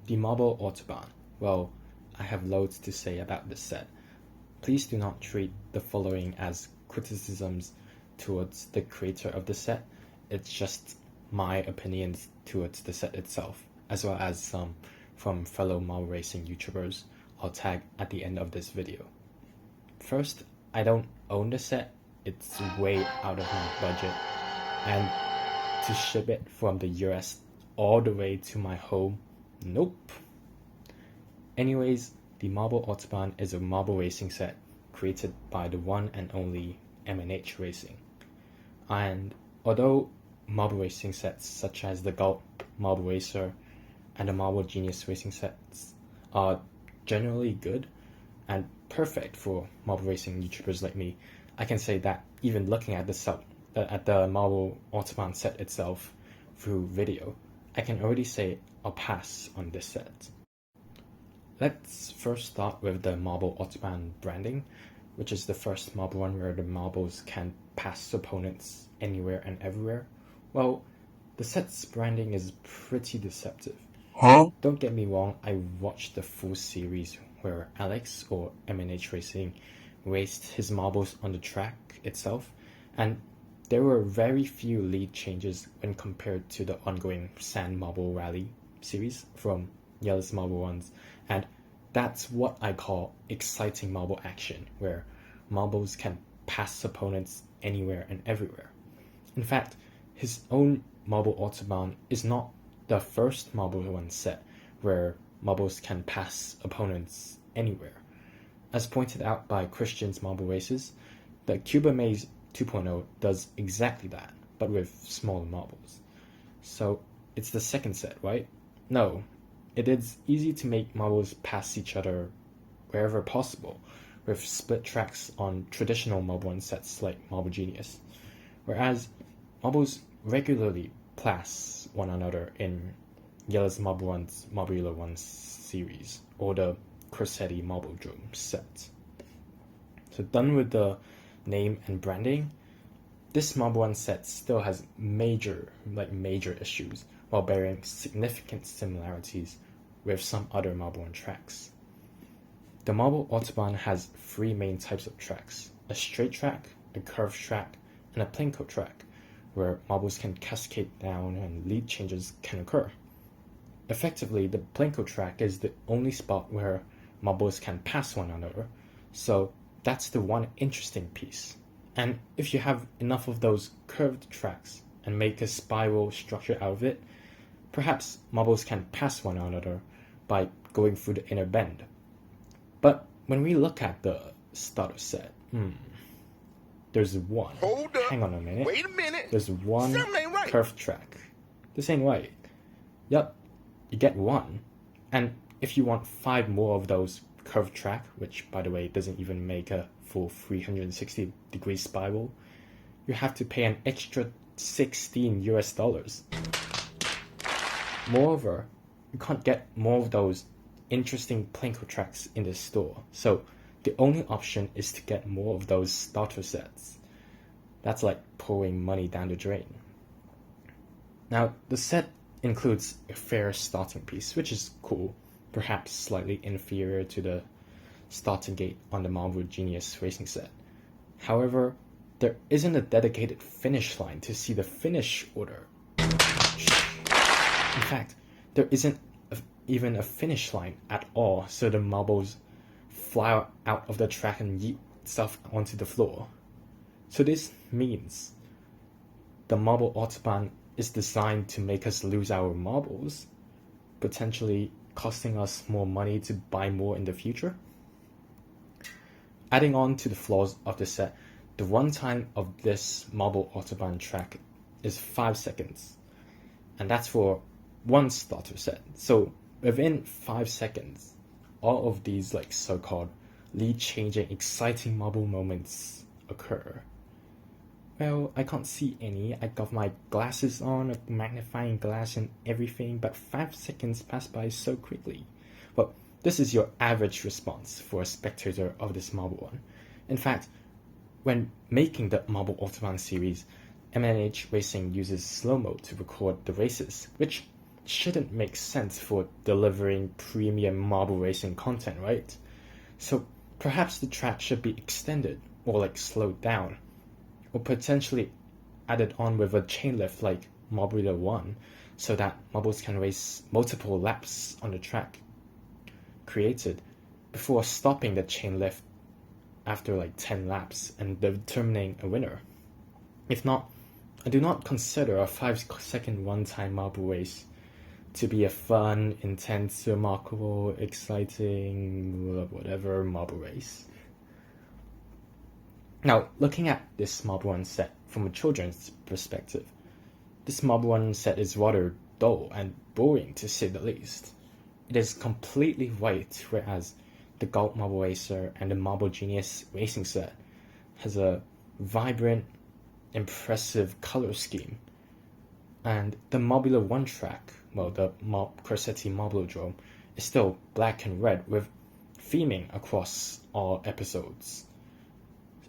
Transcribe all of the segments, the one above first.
The Marble Autobahn. Well, I have loads to say about this set. Please do not treat the following as criticisms towards the creator of the set. It's just my opinions towards the set itself, as well as some from fellow marble racing YouTubers I'll tag at the end of this video. First, I don't own the set. It's way out of my budget, and to ship it from the US all the way to my home, nope. Anyways, the Marble Autobahn is a marble racing set created by the one and only M&H Racing. And although marble racing sets such as the Gulp, Marble Racer, and the Marble Genius racing sets are generally good and perfect for marble racing YouTubers like me, I can say that even looking at the Marble Autobahn set itself through video, I can already say I'll pass on this set. Let's first start with the Marble Autobahn branding, which is the first marble one where the marbles can pass opponents anywhere and everywhere. Well, the set's branding is pretty deceptive. Don't get me wrong, I watched the full series where Alex, or M&H Racing, raced his marbles on the track itself, and there were very few lead changes when compared to the ongoing Sand Marble Rally series from Yellows Marble Ones, and that's what I call exciting marble action, where marbles can pass opponents anywhere and everywhere. In fact, his own Marble Autobahn is not the first Marble One set where marbles can pass opponents anywhere. As pointed out by Christian's Marble Races, the Cuba Maze 2.0 does exactly that, but with smaller marbles. So it's the second set, right? No, it is easy to make marbles pass each other wherever possible, with split tracks on traditional Marble One sets like Marble Genius, whereas marbles regularly pass one another in Yellow's Marble One's Marble Yellow One series, or the Corsetti Marble Drum set. So done with the name and branding, this Marble One set still has major issues, while bearing significant similarities with some other Marble One tracks. The Marble Autobahn has three main types of tracks: a straight track, a curved track, and a planko track, where marbles can cascade down and lead changes can occur. Effectively, the planko track is the only spot where marbles can pass one another, so that's the one interesting piece. And if you have enough of those curved tracks and make a spiral structure out of it, perhaps marbles can pass one another by going through the inner bend. But when we look at the starter set, there's one. Hold up. Hang on a minute. Wait a minute. There's one Something ain't right. curved track. This ain't right. Yup, you get one. And if you want 5 more of those curved track, which by the way doesn't even make a full 360-degree spiral, you have to pay an extra $16 US. Moreover, you can't get more of those interesting planko tracks in the store, so the only option is to get more of those starter sets. That's like pouring money down the drain. Now, the set includes a fair starting piece, which is cool, perhaps slightly inferior to the starting gate on the Marble Genius racing set. However, there isn't a dedicated finish line to see the finish order. In fact, there isn't even a finish line at all, so the marbles fly out of the track and yeet stuff onto the floor. So this means the Marble Autobahn is designed to make us lose our marbles, potentially costing us more money to buy more in the future. Adding on to the flaws of the set, the runtime of this Marble Autobahn track is 5 seconds, and that's for one starter set. So within 5 seconds, all of these so-called lead-changing, exciting marble moments occur. Well, I can't see any. I got my glasses on, a magnifying glass and everything, but 5 seconds pass by so quickly. Well, this is your average response for a spectator of this Marble One. In fact, when making the Marble Autobahn series, M&H Racing uses slow-mo to record the races, which shouldn't make sense for delivering premium marble racing content, right? So perhaps the track should be extended or like slowed down, or potentially added on with a chain lift like Marbula 1, so that marbles can race multiple laps on the track created before stopping the chain lift after like 10 laps and determining a winner. If not, I do not consider a 5-second one-time marble race to be a fun, intense, remarkable, exciting, whatever marble race. Now, looking at this Marble 1 set from a children's perspective, this Marble 1 set is rather dull and boring to say the least. It is completely white, whereas the Gold Marble Racer and the Marble Genius Racing set has a vibrant, impressive color scheme. And the Marbula 1 track, well, the Corsetti Marbledrome, is still black and red with theming across all episodes.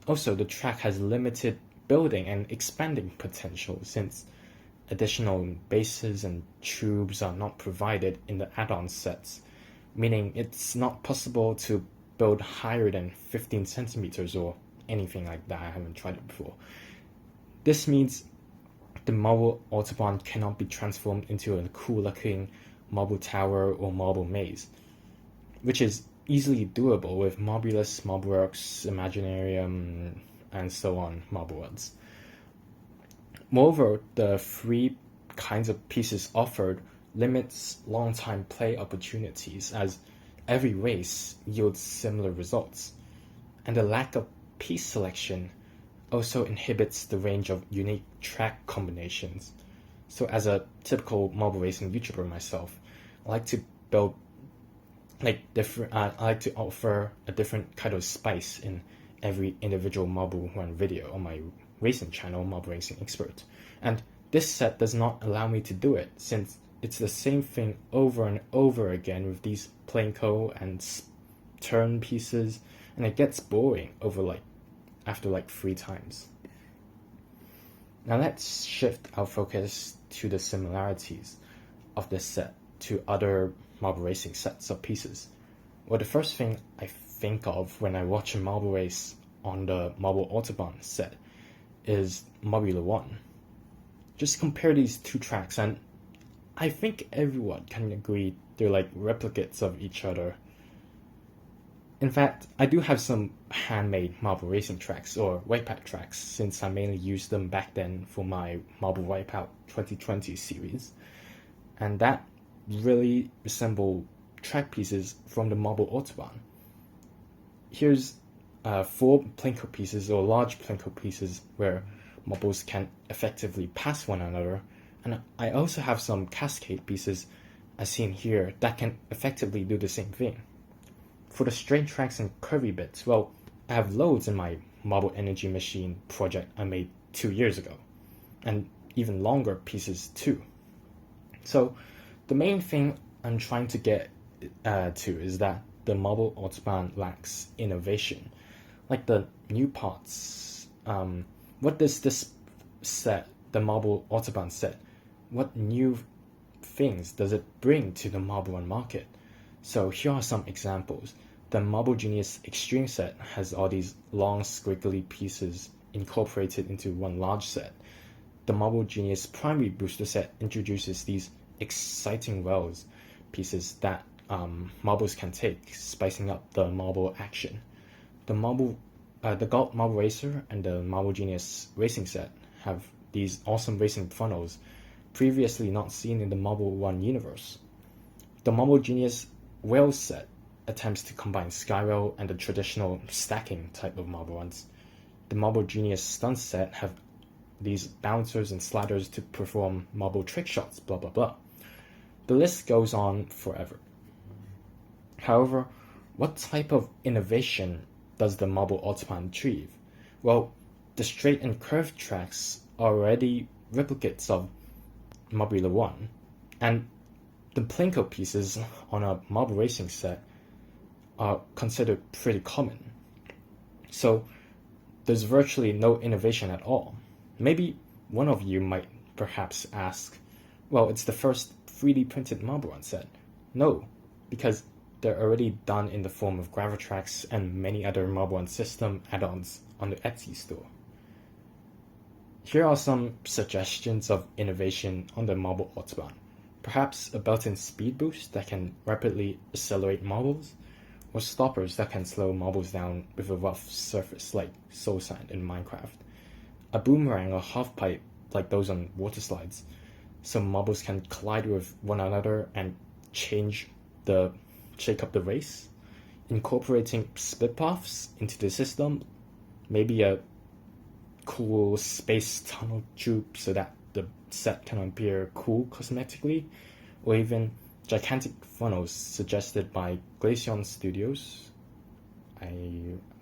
Also, the track has limited building and expanding potential since additional bases and tubes are not provided in the add-on sets, meaning it's not possible to build higher than 15 centimeters or anything like that. I haven't tried it before. This means the marble Autobahn cannot be transformed into a cool-looking marble tower or marble maze, which is easily doable with Marbulus, Marbleworks, Imaginarium, and so on marble worlds. Moreover, the 3 kinds of pieces offered limits long-time play opportunities, as every race yields similar results, and the lack of piece selection also inhibits the range of unique track combinations. So as a typical marble racing YouTuber myself, I like to build I like to offer a different kind of spice in every individual Marble 1 video on my racing channel, Marble Racing Expert. And this set does not allow me to do it, since it's the same thing over and over again with these Planko and turn pieces, and it gets boring after 3 times. Now let's shift our focus to the similarities of this set to other marble racing sets of pieces. Well, the first thing I think of when I watch a marble race on the Marble Autobahn set is Marbula 1. Just compare these 2 tracks and I think everyone can agree they're like replicates of each other. In fact, I do have some handmade marble racing tracks or Wipeout tracks, since I mainly used them back then for my Marble Wipeout 2020 series, and that really resemble track pieces from the Marble Autobahn. Here's 4 Planko pieces or large Planko pieces where marbles can effectively pass one another, and I also have some cascade pieces as seen here that can effectively do the same thing. For the straight tracks and curvy bits, well, I have loads in my Marble Energy Machine project I made 2 years ago, and even longer pieces too. So the main thing I'm trying to get to is that the Marble Autobahn lacks innovation. Like the new parts, what does this set, the Marble Autobahn set, what new things does it bring to the Marble 1 market? So here are some examples. The Marble Genius Extreme set has all these long squiggly pieces incorporated into one large set. The Marble Genius Primary Booster set introduces these exciting wells pieces that marbles can take, spicing up the marble action. The Gold Marble Racer and the Marble Genius Racing set have these awesome racing funnels previously not seen in the Marble 1 universe. The Marble Genius Whale set attempts to combine Skywell and the traditional stacking type of marble ones. The Marble Genius Stunt set have these bouncers and sliders to perform marble trick shots, blah blah blah. The list goes on forever. However, what type of innovation does the Marble Autobahn achieve? Well, the straight and curved tracks are already replicates of Marbula 1, and the Planko pieces on a marble racing set are considered pretty common. So there's virtually no innovation at all. Maybe one of you might perhaps ask, well, it's the first 3D printed marble run set? No, because they're already done in the form of Gravitrax and many other marble run system add-ons on the Etsy store. Here are some suggestions of innovation on the marble Autobahn. Perhaps a built-in speed boost that can rapidly accelerate marbles, or stoppers that can slow marbles down with a rough surface like soul sand in Minecraft. A boomerang or half pipe like those on water slides, so marbles can collide with one another and shake up the race. Incorporating split paths into the system, maybe a cool space tunnel tube so that the set can appear cool cosmetically, or even gigantic funnels suggested by Glaceon Studios. I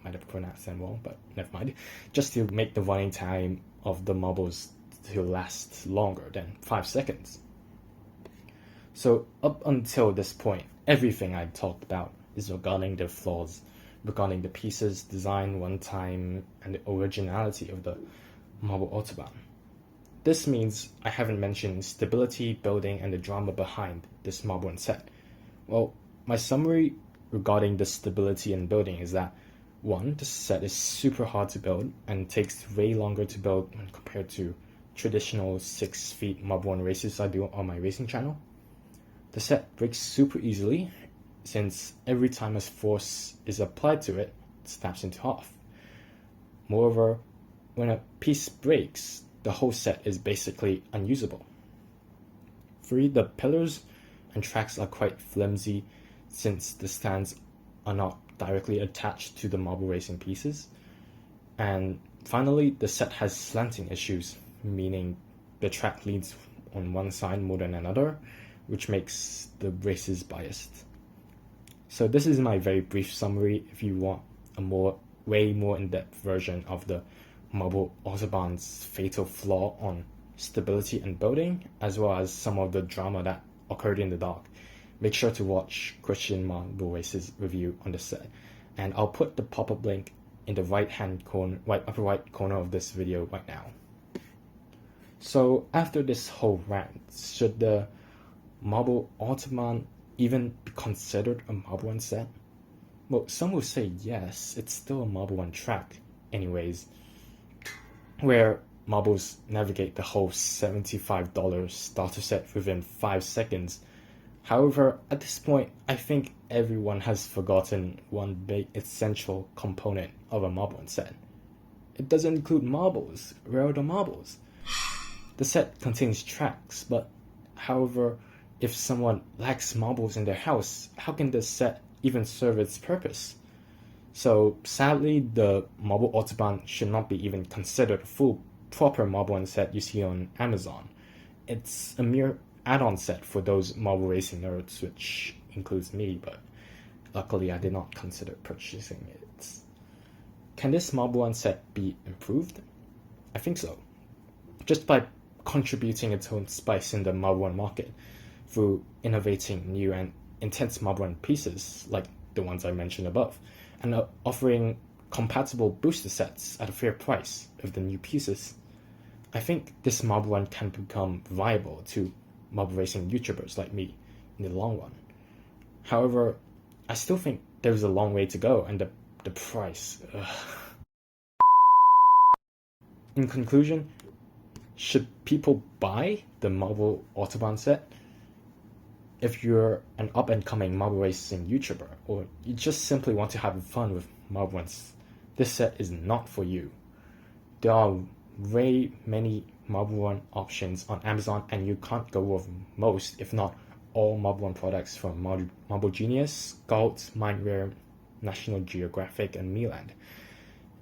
might have pronounced them wrong, but never mind. Just to make the running time of the marbles to last longer than 5 seconds. So up until this point, everything I talked about is regarding their flaws, regarding the pieces, design, runtime, and the originality of the marble Autobahn. This means I haven't mentioned stability, building, and the drama behind this marble run set. Well, my summary regarding the stability and building is that 1. The set is super hard to build and takes way longer to build when compared to traditional 6 feet marble run races I do on my racing channel. The set breaks super easily since every time a force is applied to it, it snaps into half. Moreover, when a piece breaks, the whole set is basically unusable. 3. The pillars and tracks are quite flimsy since the stands are not directly attached to the marble racing pieces. And finally, the set has slanting issues, meaning the track leans on one side more than another, which makes the races biased. So this is my very brief summary. If you want a way more in-depth version of the marble Autobahn's fatal flaw on stability and building, as well as some of the drama that occurred in the dark, make sure to watch Christian Marble Race's review on the set, and I'll put the pop-up link in the upper right corner of this video right now. So after this whole rant, should the marble Autobahn even be considered a marble run set? Well, some will say yes, it's still a marble run track anyways, where marbles navigate the whole $75 starter set within 5 seconds. However, at this point, I think everyone has forgotten one big essential component of a marble run set. It doesn't include marbles. Where are the marbles? The set contains tracks, but however, if someone lacks marbles in their house, how can the set even serve its purpose? So sadly, the marble Autobahn should not be even considered a full proper marble run set you see on Amazon. It's a mere add-on set for those marble racing nerds, which includes me, but luckily I did not consider purchasing it. Can this marble run set be improved? I think so. Just by contributing its own spice in the marble run market through innovating new and intense marble run pieces like the ones I mentioned above, and offering compatible booster sets at a fair price of the new pieces. I think this marble run can become viable to marble racing YouTubers like me in the long run. However, I still think there's a long way to go, and the price. In conclusion, should people buy the marble Autobahn set? If you're an up-and-coming marble racing YouTuber, or you just simply want to have fun with marble runs, this set is not for you. There are way many marble run options on Amazon, and you can't go with most, if not all, marble run products from Marble Genius, Galt, Mindware, National Geographic, and Milan.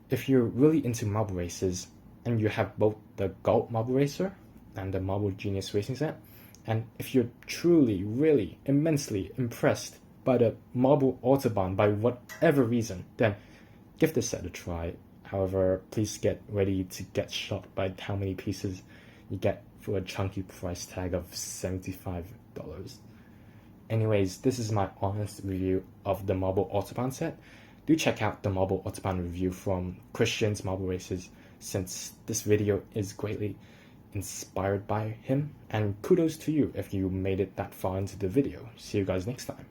If you're really into marble races, and you have both the Galt Marble Racer and the Marble Genius racing set, and if you're truly, really, immensely impressed by the marble Autobahn by whatever reason, then give this set a try. However, please get ready to get shocked by how many pieces you get for a chunky price tag of $75. Anyways, this is my honest review of the marble Autobahn set. Do check out the marble Autobahn review from Christian's Marble Races, since this video is greatly inspired by him, and kudos to you if you made it that far into the video. See you guys next time.